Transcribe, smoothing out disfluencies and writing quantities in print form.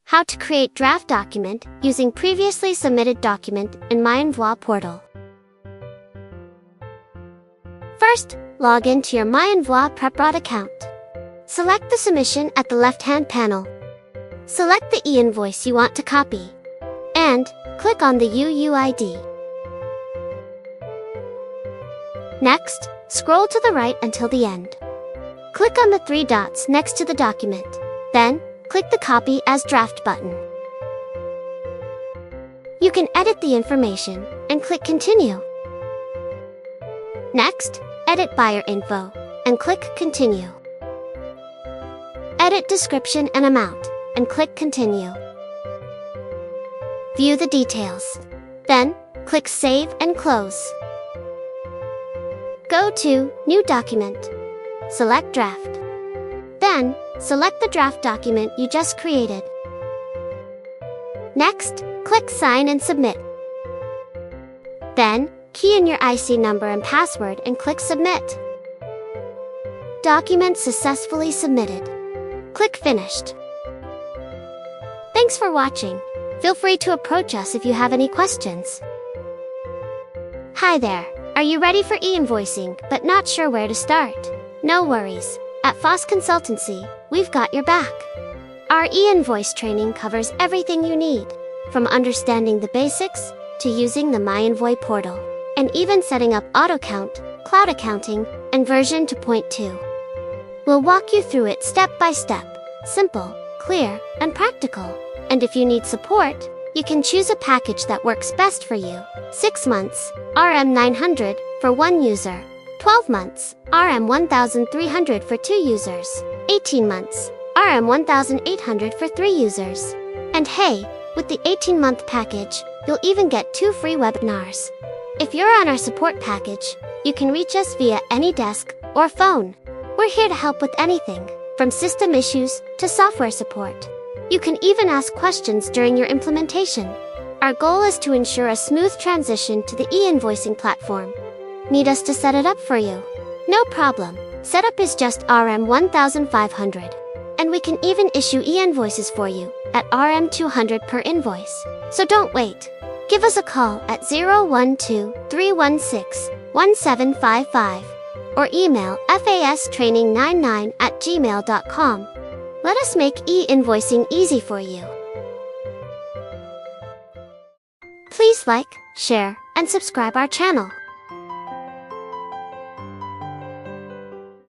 How to create draft document using previously submitted document in MyInvois portal. First, log into your MyInvois PrepRod account. Select the submission at the left-hand panel. Select the e-invoice you want to copy. And click on the UUID. Next, scroll to the right until the end. Click on the three dots next to the document. Then, click the Copy as Draft button. You can edit the information and click Continue. Next, edit buyer info and click Continue. Edit description and amount and click Continue. View the details. Then, click Save and Close. Go to New Document. Select Draft. Then, select the draft document you just created. Next, click Sign and Submit. Then, key in your IC number and password and click Submit. Document successfully submitted. Click Finished. Thanks for watching. Feel free to approach us if you have any questions. Hi there. Are you ready for e-invoicing but not sure where to start? No worries. At FOSS Consultancy, we've got your back. Our e-invoice training covers everything you need, from understanding the basics to using the MyInvois portal, and even setting up auto count, cloud accounting, and version 2.2. We'll walk you through it step by step, simple, clear, and practical. And if you need support, you can choose a package that works best for you. 6 months, RM 900 for 1 user. 12 months, RM 1300 for 2 users. 18 months, RM 1800 for 3 users. And hey, with the 18-month package, you'll even get 2 free webinars. If you're on our support package, you can reach us via any desk or phone. We're here to help with anything, from system issues to software support. You can even ask questions during your implementation. Our goal is to ensure a smooth transition to the e-invoicing platform. Need us to set it up for you? No problem. Setup is just RM 1500. And we can even issue e-invoices for you at RM 200 per invoice. So don't wait. Give us a call at 012-316-1755 or email fastraining99@gmail.com. Let us make e-invoicing easy for you. Please like, share, and subscribe our channel.